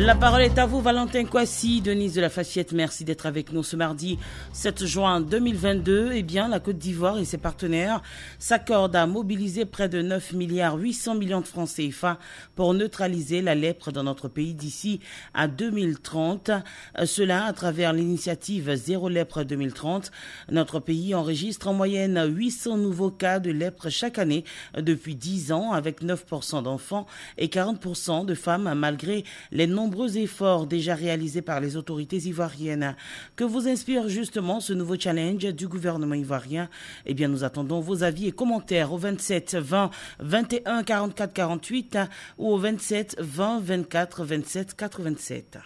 La parole est à vous, Valentin Kwasi, Denise de la Faciette. Merci d'être avec nous ce mardi 7 juin 2022. Eh bien, la Côte d'Ivoire et ses partenaires s'accordent à mobiliser près de 9 milliards 800 millions de francs CFA pour neutraliser la lèpre dans notre pays d'ici à 2030. Cela à travers l'initiative Zéro lèpre 2030. Notre pays enregistre en moyenne 800 nouveaux cas de lèpre chaque année depuis 10 ans, avec 9% d'enfants et 40% de femmes, malgré les nombreux efforts déjà réalisés par les autorités ivoiriennes. Que vous inspire justement ce nouveau challenge du gouvernement ivoirien? Eh bien, nous attendons vos avis et commentaires au 27 20 21 44 48 ou au 27 20 24 27 87.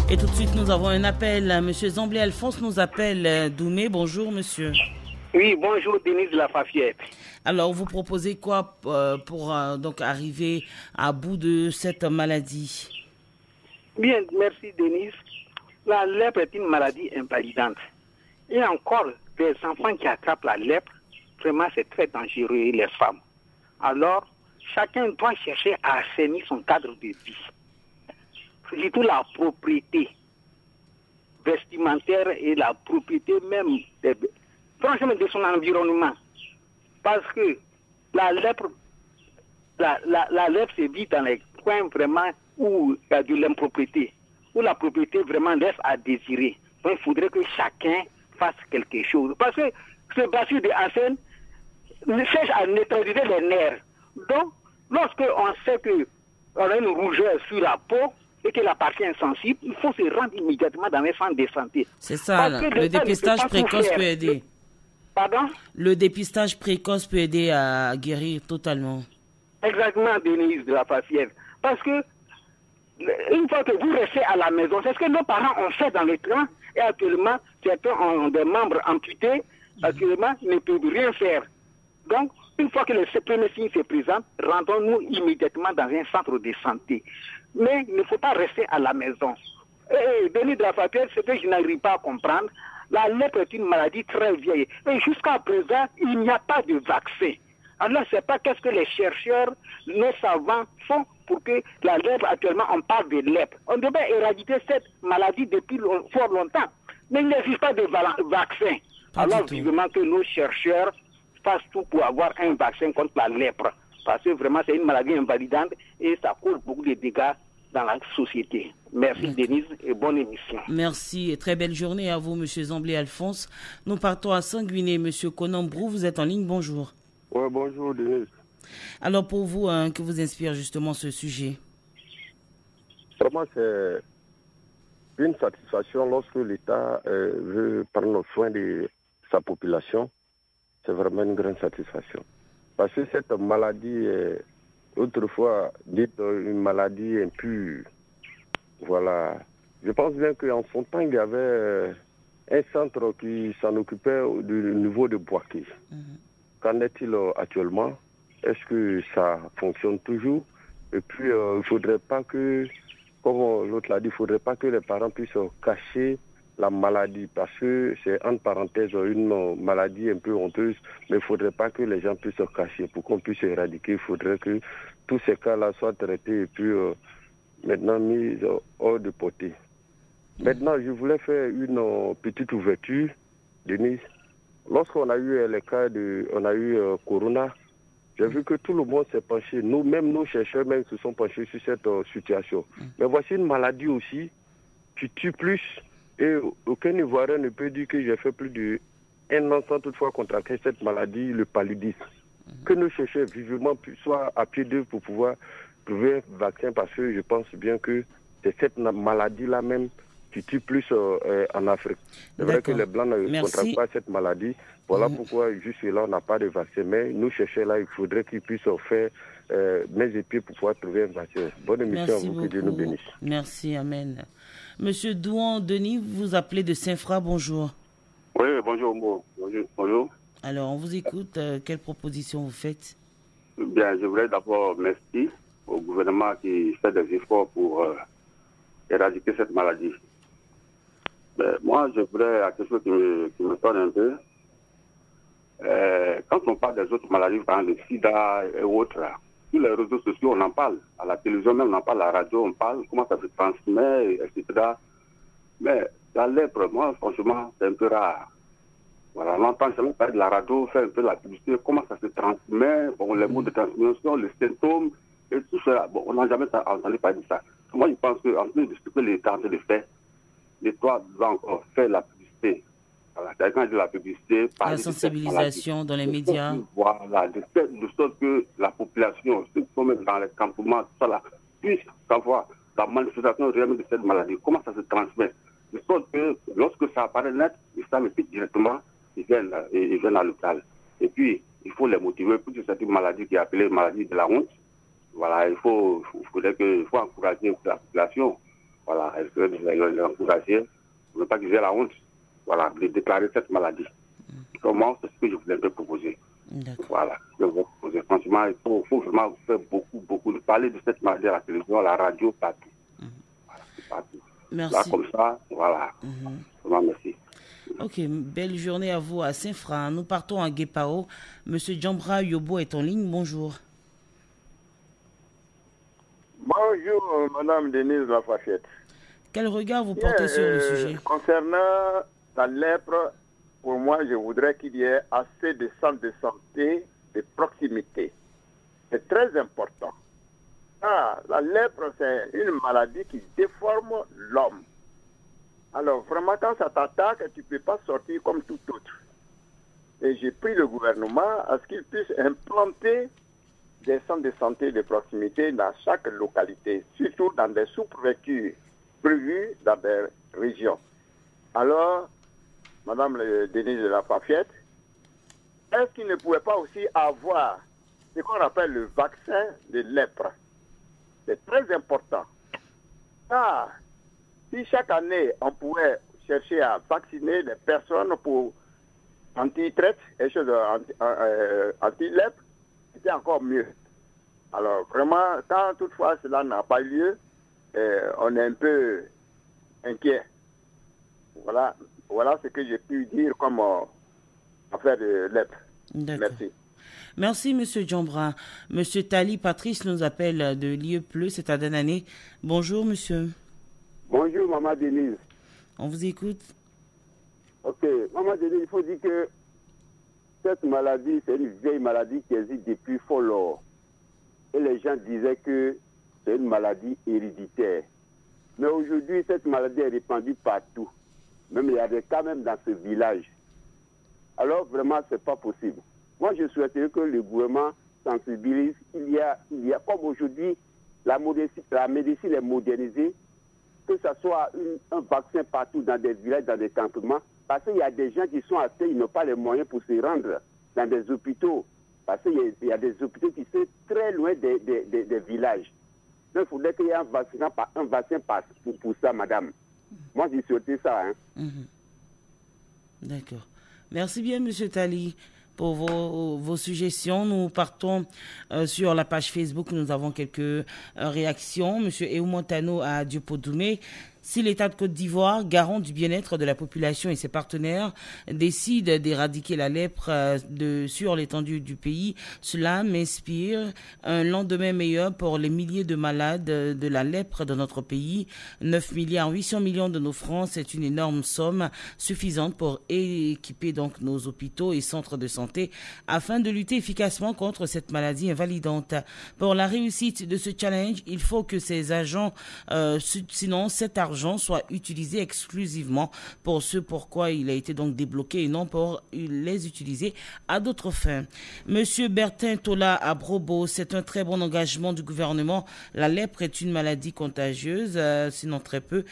Et tout de suite, nous avons un appel. Monsieur Zamblé Alphonse nous appelle d'Oumé. Bonjour, monsieur. Oui, bonjour, Denise de la Fafiette. Alors, vous proposez quoi pour donc arriver à bout de cette maladie? Bien, merci, Denise. La lèpre est une maladie invalidante. Et encore, des enfants qui attrapent la lèpre, vraiment, c'est très dangereux, les femmes. Alors, chacun doit chercher à assainir son cadre de vie. Surtout la propriété vestimentaire et la propriété même franchement de son environnement. Parce que la lèpre se vit dans les coins vraiment où il y a de l'impropriété, où la propriété vraiment laisse à désirer. Donc il faudrait que chacun fasse quelque chose. Parce que ce bacille de Hansen cherche à neutraliser les nerfs. Donc, lorsqu'on sait qu'on a une rougeur sur la peau et que la partie est sensible, il faut se rendre immédiatement dans les centres de santé. C'est ça, le dépistage précoce peut aider. Pardon? Le dépistage précoce peut aider à guérir totalement. Exactement, Denise de la Faciette. Parce que, une fois que vous restez à la maison, c'est ce que nos parents ont fait dans les trains, et actuellement, certains ont des membres amputés, actuellement, ne peuvent rien faire. Donc, une fois que les premiers signes se présentent, rendons-nous immédiatement dans un centre de santé. Mais il ne faut pas rester à la maison. Et Denise de la Faciette, ce que je n'arrive pas à comprendre, la lèpre est une maladie très vieille. Et jusqu'à présent, il n'y a pas de vaccin. Alors, je ne sais pas qu'est-ce que les chercheurs, nos savants font pour que la lèpre, actuellement, on parle de lèpre. On devait éradiquer cette maladie depuis fort longtemps. Mais il n'existe pas de vaccin. Alors, vivement que nos chercheurs fassent tout pour avoir un vaccin contre la lèpre. Parce que vraiment, c'est une maladie invalidante et ça cause beaucoup de dégâts dans la société. Merci Denise et bonne émission. Merci et très belle journée à vous, monsieur Zamblé Alphonse. Nous partons à Sanguiné. Monsieur Conambrou, vous êtes en ligne, bonjour. Oui, bonjour Denise. Alors pour vous, que vous inspire justement ce sujet? Vraiment, c'est une satisfaction lorsque l'État veut prendre soin de sa population. C'est vraiment une grande satisfaction. Parce que cette maladie est autrefois dite une maladie impure. Voilà. Je pense bien qu'en son temps, il y avait un centre qui s'en occupait du niveau de Boaké. Qu'en est-il actuellement? Est-ce que ça fonctionne toujours? Et puis, il ne faudrait pas que, comme l'autre l'a dit, il ne faudrait pas que les parents puissent cacher la maladie, parce que c'est, entre parenthèses, une maladie un peu honteuse, mais il ne faudrait pas que les gens puissent se cacher. Pour qu'on puisse éradiquer, il faudrait que tous ces cas-là soient traités et puis maintenant mis hors de portée. Maintenant, je voulais faire une petite ouverture, Denise. Lorsqu'on a eu les cas Corona, j'ai vu que tout le monde s'est penché. Nous-mêmes, nos chercheurs même se sont penchés sur cette situation. Mais voici une maladie aussi qui tue plus. Et aucun Ivoirien ne peut dire que j'ai fait plus d'1 an sans toutefois contracter cette maladie, le paludisme. Que nos chercheurs vivement soient à pied d'œuvre pour pouvoir trouver un vaccin, parce que je pense bien que c'est cette maladie-là même qui tue plus en Afrique. C'est vrai que les Blancs ne contractent pas cette maladie. Voilà pourquoi jusque-là, on n'a pas de vaccin. Mais nous chercheurs là, il faudrait qu'ils puissent faire mains et pieds pour pouvoir trouver un vaccin. Bonne émission à vous, que Dieu nous bénisse. Merci, amen. Monsieur Douan Denis, vous appelez de Saint-Fra, bonjour. Oui, bonjour. Bonjour. Alors, on vous écoute. Quelle proposition vous faites? Bien, je voudrais d'abord remercier au gouvernement qui fait des efforts pour éradiquer cette maladie. Mais moi, je voudrais à quelque chose qui me sonne un peu. quand on parle des autres maladies, par exemple le sida et autres, là, sur les réseaux sociaux, on en parle. À la télévision même, on en parle, à la radio, on parle, comment ça se transmet, etc. Mais la lèpre, moi, franchement, c'est un peu rare. Voilà, on entend seulement parler de la radio, faire un peu la publicité, comment ça se transmet, bon, les modes de transmission, les symptômes, et tout cela. Bon, on n'a jamais entendu parler de ça. Moi, je pense qu'en plus de ce que l'État est en train de faire, l'État doit encore faire la publicité. Voilà, quand je dis la publicité, la sensibilisation dans les médias. Voilà, de sorte que la population, ceux qui sont même dans les campements, tout ça là, puisse savoir la manifestation réelle de cette maladie, comment ça se transmet. De sorte que lorsque ça apparaît net, ils savent directement, ils viennent à l'hôpital. Et puis, il faut les motiver pour cette maladie qui est appelée maladie de la honte. Voilà, il faut encourager la population. Voilà, il faut les encourager pour ne pas qu'ils aient la honte. Voilà, de déclarer cette maladie. Comment, c'est ce que je voulais un peu proposer. Voilà, je vais proposer. Franchement, il faut vraiment faire beaucoup de parler de cette maladie à la télévision, à la radio, partout. Voilà, partout. Merci. Là, comme ça, voilà. Vraiment, merci. Ok, belle journée à vous à Saint-Fran. Nous partons à Guépao. Monsieur Djambra Yobo est en ligne. Bonjour. Bonjour, Madame Denise Lafayette. Quel regard vous portez sur le sujet? Concernant la lèpre, pour moi, je voudrais qu'il y ait assez de centres de santé de proximité. C'est très important. La lèpre, c'est une maladie qui déforme l'homme. Alors, vraiment, quand ça t'attaque, tu ne peux pas sortir comme tout autre. Et j'ai pris le gouvernement à ce qu'il puisse implanter des centres de santé de proximité dans chaque localité, surtout dans des sous-préfectures prévues dans des régions. Alors, Madame Denise de Lafayette, est-ce qu'il ne pouvait pas aussi avoir ce qu'on appelle le vaccin de lèpre? C'est très important. Si chaque année, on pouvait chercher à vacciner les personnes pour anti-traite et choses anti-lèpre, c'était encore mieux. Alors, vraiment, quand toutefois cela n'a pas eu lieu, on est un peu inquiet. Voilà ce que j'ai pu dire comme affaire de lèpre. Merci. Merci, Monsieur Djambra. Monsieur Tali Patrice nous appelle de l'IEPLE, c'est à Danane. Bonjour, monsieur. Bonjour, Maman Denise. On vous écoute. Ok, Maman Denise, il faut dire que cette maladie, c'est une vieille maladie qui existe depuis fort longtemps. Et les gens disaient que c'est une maladie héréditaire. Mais aujourd'hui, cette maladie est répandue partout. Même il y a des cas même dans ce village. Alors vraiment, ce n'est pas possible. Moi, je souhaiterais que le gouvernement sensibilise. Il y a comme aujourd'hui, la médecine est modernisée, que ce soit un vaccin partout dans des villages, dans des campements, parce qu'il y a des gens qui sont atteints, ils n'ont pas les moyens pour se rendre dans des hôpitaux. Parce qu'il y a des hôpitaux qui sont très loin des villages. Donc, il faudrait qu'il y ait un vaccin pour ça, madame. Moi, j'ai souhaité ça. D'accord. Merci bien, monsieur Tali, pour vos suggestions. Nous partons sur la page Facebook. Nous avons quelques réactions. Monsieur Eoumontano à Diopodoumé. Si l'État de Côte d'Ivoire, garant du bien-être de la population et ses partenaires, décide d'éradiquer la lèpre sur l'étendue du pays, cela m'inspire un lendemain meilleur pour les milliers de malades de la lèpre dans notre pays. 9,8 milliards de nos francs, c'est une énorme somme suffisante pour équiper donc nos hôpitaux et centres de santé afin de lutter efficacement contre cette maladie invalidante. Pour la réussite de ce challenge, il faut que ces agents, sinon cet argent soit utilisé exclusivement pour ce pourquoi il a été donc débloqué et non pour les utiliser à d'autres fins. Monsieur Bertin Tola à Brobo, c'est un très bon engagement du gouvernement. La lèpre est une maladie contagieuse, sinon très peu.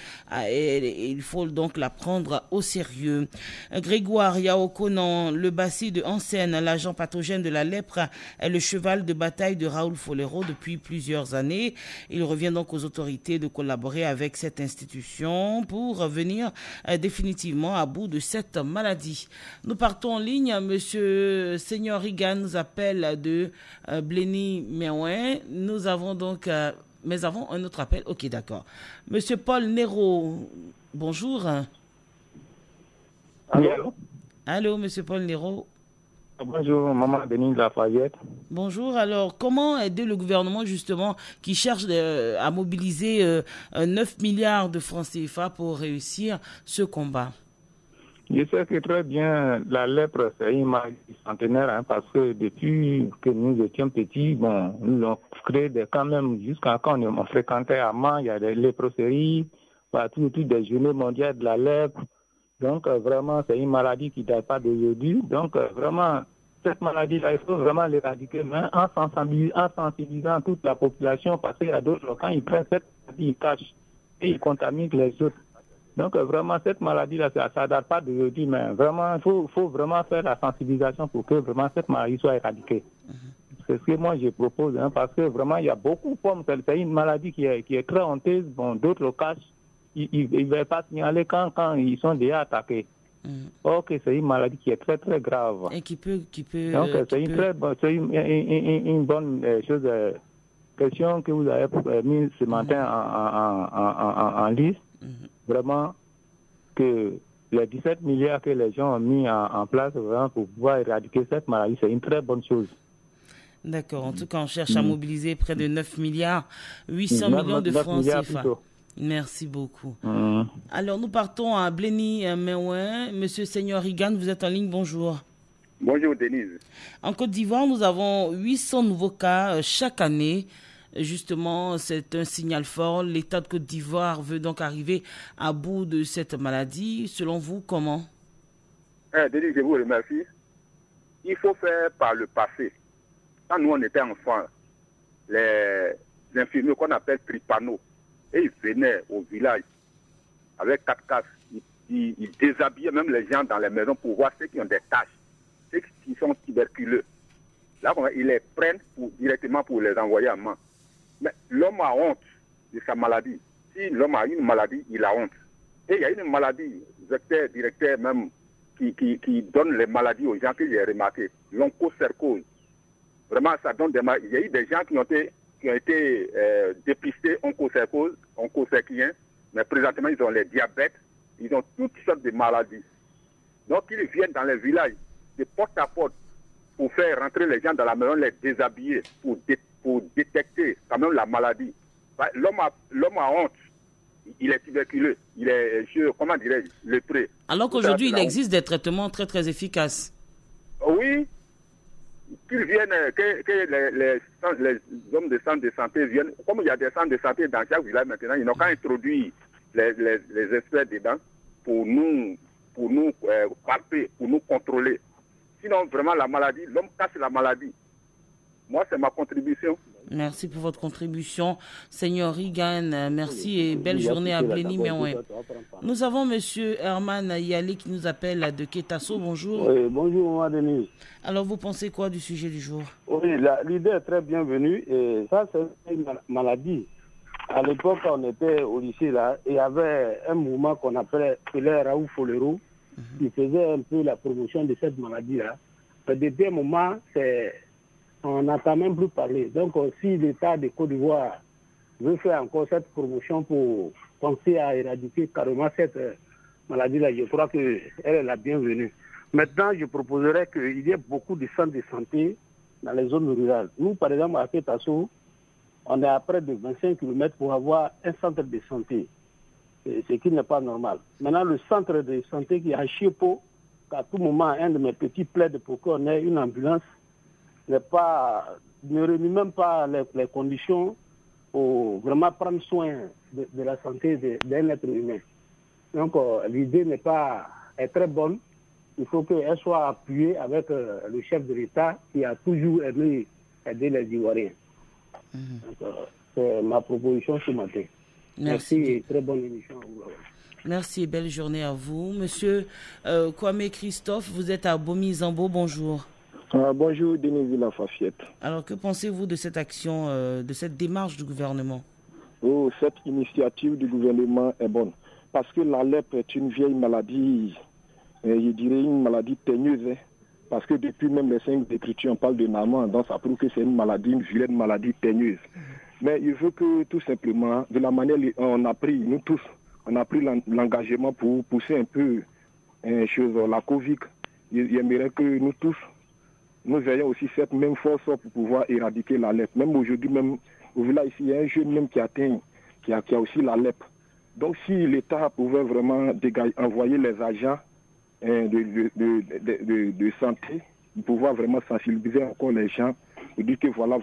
Et il faut donc la prendre au sérieux. Grégoire Yaokonan, le bacille de Hansen, l'agent pathogène de la lèpre, est le cheval de bataille de Raoul Folero depuis plusieurs années. Il revient donc aux autorités de collaborer avec cette institution pour venir définitivement à bout de cette maladie. Nous partons en ligne. Monsieur Seigneur Rigan nous appelle de Bléni Méouin. Nous avons donc... mais avant un autre appel. Ok, d'accord. Monsieur Paul Nero, bonjour. Allô? Allô, monsieur Paul Nero. Bonjour, Maman Denise Lafayette. Bonjour. Alors, comment aider le gouvernement, justement, qui cherche à mobiliser 9 milliards de francs CFA pour réussir ce combat? Je sais que très bien, la lèpre, c'est une maladie centenaire, parce que depuis que nous étions petits, nous avons créé quand même, jusqu'à quand on fréquentait à Mans, il y a des léproseries, partout des journées mondiales de la lèpre. Donc, vraiment, c'est une maladie qui ne date pas d'aujourd'hui. Donc, vraiment, cette maladie-là, il faut vraiment l'éradiquer, mais en sensibilisant toute la population, parce qu'il y a d'autres, quand ils prennent cette maladie, ils cachent et ils contaminent les autres. Donc, vraiment, cette maladie-là, ça ne date pas d'aujourd'hui, mais vraiment, il faut vraiment faire la sensibilisation pour que vraiment cette maladie soit éradiquée. C'est ce que moi, je propose, parce que vraiment, il y a beaucoup de formes. C'est une maladie qui est très honteuse. D'autres le cachent. Ils ne veulent pas signaler quand ils sont déjà attaqués. Ok, c'est une maladie qui est très, très grave. Et qui peut... Donc, c'est une bonne chose, question que vous avez mise ce matin en liste. Vraiment, que les 17 milliards que les gens ont mis en place vraiment pour pouvoir éradiquer cette maladie, c'est une très bonne chose. D'accord. En tout cas, on cherche à mobiliser près de 9 milliards 800 millions de francs CFA. Merci beaucoup. Alors, nous partons à Blény-Meouin. Monsieur Seigneur Higan, vous êtes en ligne. Bonjour. Bonjour, Denise. En Côte d'Ivoire, nous avons 800 nouveaux cas chaque année. Justement, c'est un signal fort. L'État de Côte d'Ivoire veut donc arriver à bout de cette maladie. Selon vous, comment? Denise, je vous remercie. Il faut faire par le passé. Quand nous, on était enfants, les infirmiers qu'on appelle tripanos, et ils venaient au village avec 4 casques. Ils déshabillaient même les gens dans les maisons pour voir ceux qui ont des taches, ceux qui sont tuberculeux. Là, ils les prennent directement pour les envoyer à Mans. Mais l'homme a honte de sa maladie. Si l'homme a une maladie, il a honte. Et il y a une maladie, directeur même, qui donne les maladies aux gens que j'ai remarqué. L'onchocercose. Vraiment, ça donne des maladies. Il y a eu des gens qui ont été dépistés onchocerciens, mais présentement, ils ont les diabètes, ils ont toutes sortes de maladies. Donc, ils viennent dans les villages, de porte à porte, pour faire rentrer les gens dans la maison, les déshabiller, pour détecter quand même la maladie. L'homme a honte. Il est tuberculeux. Il est, comment dirais-je, lépreux. Alors qu'aujourd'hui, il existe des traitements très, très efficaces. Oui. Qu'ils viennent, que les hommes de centre de santé viennent. Comme il y a des centres de santé dans chaque village maintenant, ils n'ont qu'à introduire les experts dedans pour nous palper, pour nous contrôler. Sinon, vraiment, la maladie, l'homme casse la maladie. Moi, c'est ma contribution. Merci pour votre contribution. Seigneur Higan, merci et belle journée à Blény-Meouin. Nous avons M. Herman Yali qui nous appelle de Kétasso. Bonjour. Oui, bonjour, Mme Denise. Alors, vous pensez quoi du sujet du jour? Oui, l'idée est très bienvenue. Et ça, c'est une maladie. À l'époque, on était au lycée, là, et il y avait un mouvement qu'on appelait Raoult Folero, qui faisait un peu la promotion de cette maladie-là. Mais depuis un moment, on n'entend même plus parler. Donc, si l'État de Côte d'Ivoire veut faire encore cette promotion pour penser à éradiquer carrément cette maladie-là, je crois qu'elle est la bienvenue. Maintenant, je proposerais qu'il y ait beaucoup de centres de santé dans les zones rurales. Nous, par exemple, à Kétasso, on est à près de 25 km pour avoir un centre de santé, ce qui n'est pas normal. Maintenant, le centre de santé qui est à Chiepo, qu'à tout moment, un de mes petits plaide pour qu'on ait une ambulance, ne réunit même pas les conditions pour vraiment prendre soin de la santé d'un être humain. Donc, l'idée est très bonne. Il faut qu'elle soit appuyée avec le chef de l'État qui a toujours aimé aider les Ivoiriens. Donc, c'est ma proposition ce matin. Merci et très bonne émission. Merci et belle journée à vous. Monsieur Kwame Christophe, vous êtes à Bomi-Zambo. Bonjour. Bonjour, Denise Lafayette. Alors, que pensez-vous de cette action, de cette démarche du gouvernement? Cette initiative du gouvernement est bonne. Parce que la lèpre est une vieille maladie, je dirais une maladie teigneuse. Parce que depuis même les 5 d'écriture, on parle de maman, donc ça prouve que c'est une maladie, une vilaine maladie teigneuse. Mais il veut que tout simplement, de la manière on a pris, nous tous, on a pris l'engagement pour pousser un peu la Covid. Il aimerait que nous tous, nous ayons aussi cette même force pour pouvoir éradiquer la lèpre. Même aujourd'hui, même au village ici, il y a un jeune même qui a aussi la lèpre. Donc si l'État pouvait vraiment envoyer les agents de santé, pour pouvoir vraiment sensibiliser encore les gens, pour dire que voilà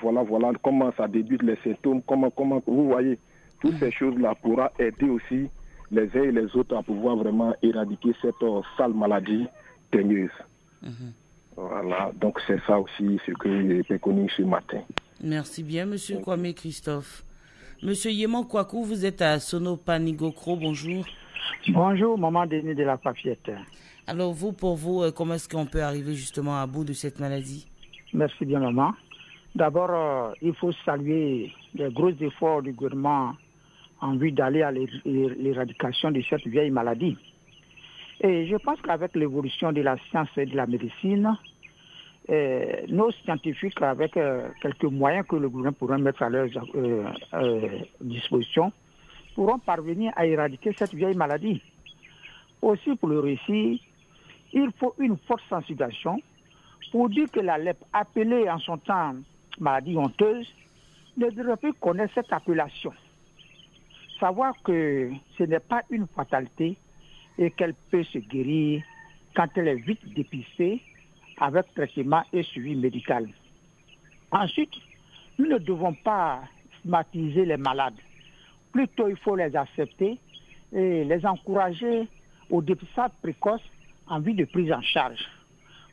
comment ça débute les symptômes, comment vous voyez, toutes ces choses-là pourra aider aussi les uns et les autres à pouvoir vraiment éradiquer cette sale maladie teigneuse. Voilà, donc c'est ça aussi ce que j'ai préconisé ce matin. Merci bien, Monsieur Kwame Christophe. Monsieur Yéman Kwaku, vous êtes à Sonopanigokro, bonjour. Bonjour, maman Denis de la Fafiette. Alors pour vous, comment est-ce qu'on peut arriver justement à bout de cette maladie? Merci bien, maman. D'abord, il faut saluer les gros efforts du gouvernement en vue d'aller à l'éradication de cette vieille maladie. Et je pense qu'avec l'évolution de la science et de la médecine, nos scientifiques, avec quelques moyens que le gouvernement pourra mettre à leur disposition, pourront parvenir à éradiquer cette vieille maladie. Aussi, pour le récit, il faut une forte sensibilisation pour dire que la lèpre, appelée en son temps maladie honteuse, ne devrait plus connaître cette appellation. Savoir que ce n'est pas une fatalité et qu'elle peut se guérir quand elle est vite dépistée avec traitement et suivi médical. Ensuite, nous ne devons pas stigmatiser les malades. Plutôt, il faut les accepter et les encourager au dépistage précoce en vue de prise en charge.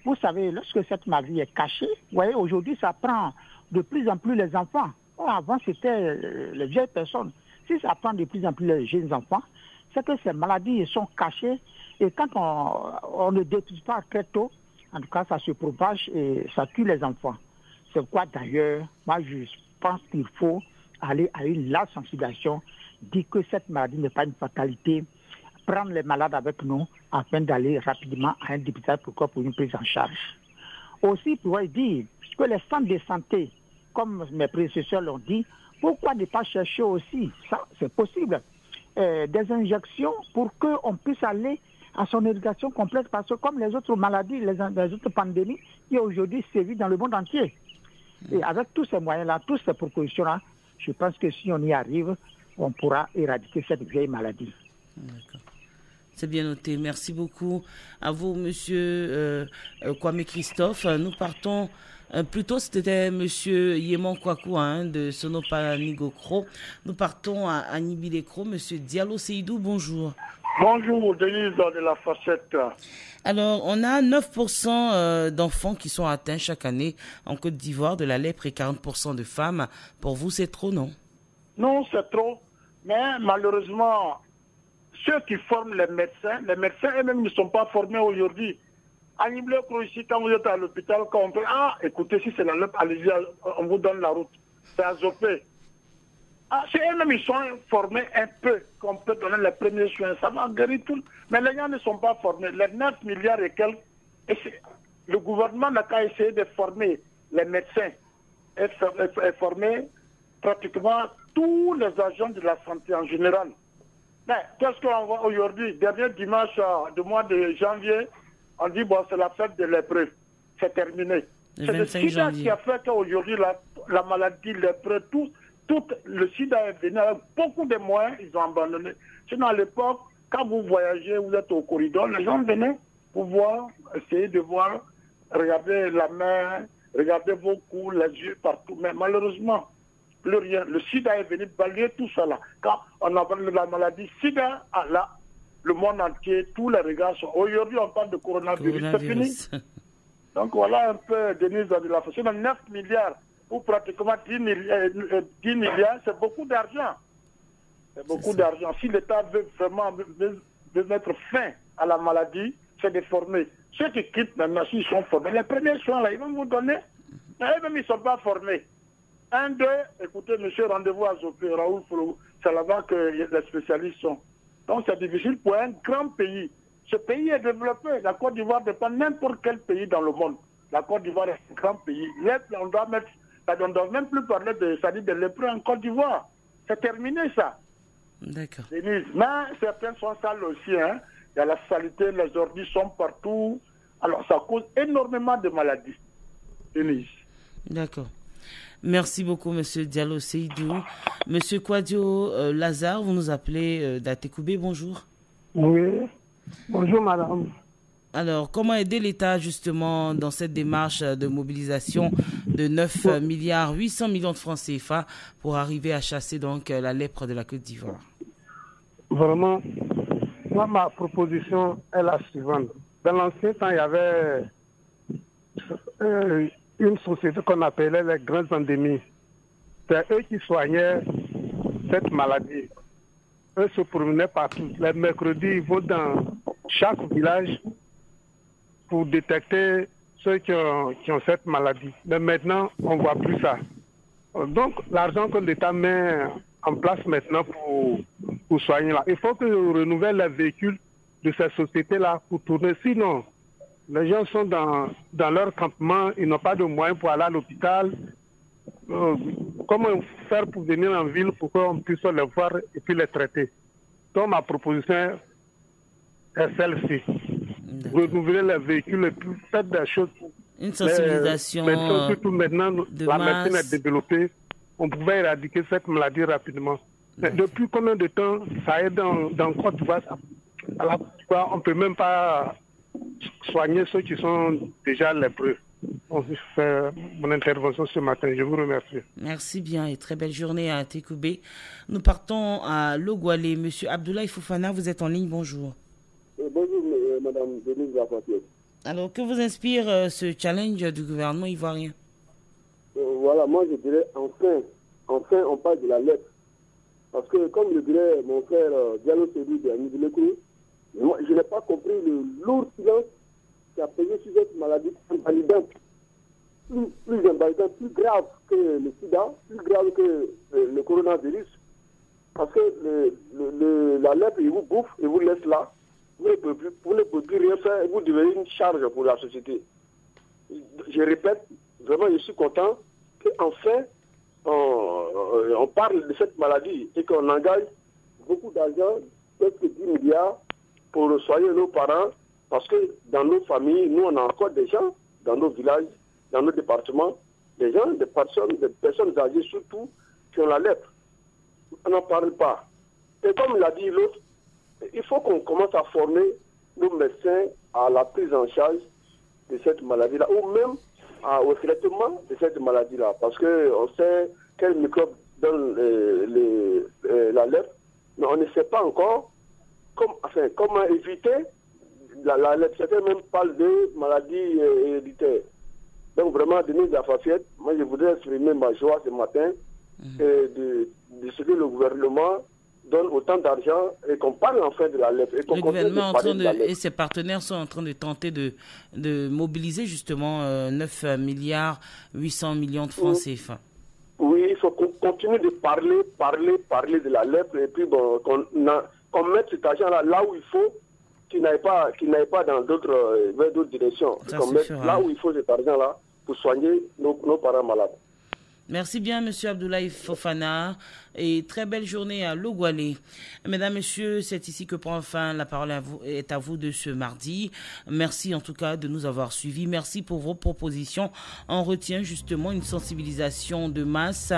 Vous savez, lorsque cette maladie est cachée, vous voyez, aujourd'hui, ça prend de plus en plus les enfants. Avant, c'était les vieilles personnes. Si ça prend de plus en plus les jeunes enfants, c'est que ces maladies sont cachées et quand on ne dépiste pas très tôt, en tout cas, ça se propage et ça tue les enfants. C'est pourquoi d'ailleurs, moi je pense qu'il faut aller à une large sensibilisation, dire que cette maladie n'est pas une fatalité, prendre les malades avec nous afin d'aller rapidement à un dépistage pour une prise en charge. Aussi, pour dire que les centres de santé, comme mes prédécesseurs l'ont dit, pourquoi ne pas chercher aussi, ça c'est possible, des injections pour qu'on puisse aller à son éducation complète, parce que comme les autres maladies, les autres pandémies qui aujourd'hui sévissent dans le monde entier. Et avec tous ces moyens-là, toutes ces propositions-là, je pense que si on y arrive, on pourra éradiquer cette vieille maladie. D'accord. C'est bien noté. Merci beaucoup à vous, monsieur Kwame Christophe. Nous partons, plutôt c'était monsieur Yéman Kwaku de Sonopanigokro. Nous partons à Nibilekro. Monsieur Diallo Seydou, bonjour. Bonjour, Denise de la Facette. Alors, on a 9% d'enfants qui sont atteints chaque année en Côte d'Ivoire de la lèpre et 40% de femmes. Pour vous, c'est trop, non? Non, c'est trop. Mais malheureusement, ceux qui forment les médecins eux-mêmes ne sont pas formés aujourd'hui. À Nibilekro ici, quand vous êtes à l'hôpital, quand on peut, écoutez, si c'est la lèpre, allez-y, on vous donne la route. C'est azopé. C'est eux-mêmes, ils sont formés un peu, qu'on peut donner les premiers soins, ça va guérir tout. Mais les gens ne sont pas formés. Les 9 milliards et quelques, le gouvernement n'a qu'à essayer de former les médecins et former pratiquement tous les agents de la santé en général. Mais qu'est-ce qu'on voit aujourd'hui? Dernier dimanche du mois de janvier, on dit bon, c'est la fête de l'épreuve. C'est terminé. C'est le sida qui a fait qu'aujourd'hui, la maladie, l'épreuve, tout le sida est venu avec beaucoup de moyens, ils ont abandonné. Sinon, à l'époque, quand vous voyagez, vous êtes au corridor, les gens venaient pour voir, essayer de voir, regarder la main, regarder vos coups, les yeux, partout. Mais malheureusement, plus rien. Le sida est venu balayer tout ça là. Quand on a parlé de la maladie sida, là, le monde entier, tous les regards sont... Aujourd'hui, on parle de coronavirus. C'est fini. Donc voilà un peu, Denise, de la façon. 9 milliards ou pratiquement 10 milliards, c'est beaucoup d'argent. C'est beaucoup d'argent. Si l'État veut vraiment mettre fin à la maladie, c'est de former. Ceux qui quittent maintenant, s'ils sont formés, les premiers soins, là, ils vont vous donner, mais eux-mêmes, ils ne sont pas formés. 1, 2, écoutez, monsieur, rendez-vous à Zopé, Raoul, c'est là-bas que les spécialistes sont. Donc c'est difficile pour un grand pays. Ce pays est développé. La Côte d'Ivoire dépend de n'importe quel pays dans le monde. La Côte d'Ivoire est un grand pays. On ne doit même plus parler de lépreux en Côte d'Ivoire. C'est terminé ça. D'accord. Mais certains sont sales aussi. Hein. Il y a la saleté, les ordures sont partout. Alors ça cause énormément de maladies. Denise. D'accord. Merci beaucoup, Monsieur Diallo Seydou. Monsieur Kouadio Lazare, vous nous appelez d'Atekoubé, bonjour. Oui, bonjour madame. Alors, comment aider l'État justement dans cette démarche de mobilisation de 9 milliards 800 millions de francs CFA pour arriver à chasser donc la lèpre de la Côte d'Ivoire? Vraiment, moi, ma proposition est la suivante. Dans l'ancien temps, il y avait une société qu'on appelait les grandes endémies. C'est eux qui soignaient cette maladie. Eux se promenaient partout. Les mercredis, ils vont dans chaque village pour détecter ceux qui ont cette maladie. Mais maintenant, on ne voit plus ça. Donc, l'argent que l'État met en place maintenant pour soigner là, il faut que l'on renouvelle les véhicules de ces sociétés-là pour tourner. Sinon, les gens sont dans leur campement, ils n'ont pas de moyens pour aller à l'hôpital. Comment faire pour venir en ville pour qu'on puisse les voir et puis les traiter? Donc, ma proposition est celle-ci. Renouveler les véhicules et puis faire des choses. Une sensibilisation. Surtout maintenant, la médecine est développée. On pouvait éradiquer cette maladie rapidement. Mais depuis combien de temps ça est dans Côte d'Ivoire? On ne peut même pas soigner ceux qui sont déjà lépreux. On fait mon intervention ce matin. Je vous remercie. Merci bien et très belle journée à Tekoubé. Nous partons à Logoualé. Monsieur Abdoulaye Fofana, vous êtes en ligne. Bonjour. Bonjour, Madame Denise Lafatière. Alors, que vous inspire ce challenge du gouvernement ivoirien? Voilà, moi je dirais enfin on parle de la lèpre. Parce que, comme le dirait mon frère Diallo Seydou de Nivilékou, je n'ai pas compris le lourd silence qui a payé sur cette maladie invalidante, plus invalidante, plus grave que le sida, plus grave que le coronavirus. Parce que la lèpre, il vous bouffe, il vous laisse là. Vous ne pouvez plus rien faire, vous devenez une charge pour la société. Je répète, vraiment, je suis content qu'enfin, on parle de cette maladie et qu'on engage beaucoup d'argent, presque 10 milliards, pour soigner nos parents, parce que dans nos familles, nous, on a encore des gens, dans nos villages, dans nos départements, des personnes âgées surtout, qui ont la lèpre. On n'en parle pas. Et comme l'a dit l'autre, il faut qu'on commence à former nos médecins à la prise en charge de cette maladie-là, ou même au traitement de cette maladie-là, parce qu'on sait quel microbe donne la lèpre, mais on ne sait pas encore comment éviter la lèpre. Certains même parlent de maladie héréditaire. Donc vraiment, Denise Lafatière, moi je voudrais exprimer ma joie ce matin de ce que le gouvernement donne autant d'argent et qu'on parle enfin de la lèpre. Le gouvernement et ses partenaires sont en train de tenter de mobiliser justement 9 milliards 800 millions de francs CFA. Oui, il faut qu'on continue de parler de la lèpre et puis qu'on mette cet argent là où il faut, qu'il n'aille pas dans d'autres directions. Qu'on mette là où il faut cet argent là pour soigner nos parents malades. Merci bien, Monsieur Abdoulaye Fofana, et très belle journée à Logoualé. Mesdames, Messieurs, c'est ici que prend fin la parole est à vous de ce mardi. Merci en tout cas de nous avoir suivis. Merci pour vos propositions. On retient justement une sensibilisation de masse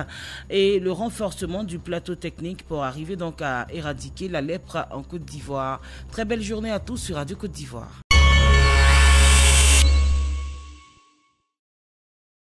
et le renforcement du plateau technique pour arriver donc à éradiquer la lèpre en Côte d'Ivoire. Très belle journée à tous sur Radio Côte d'Ivoire.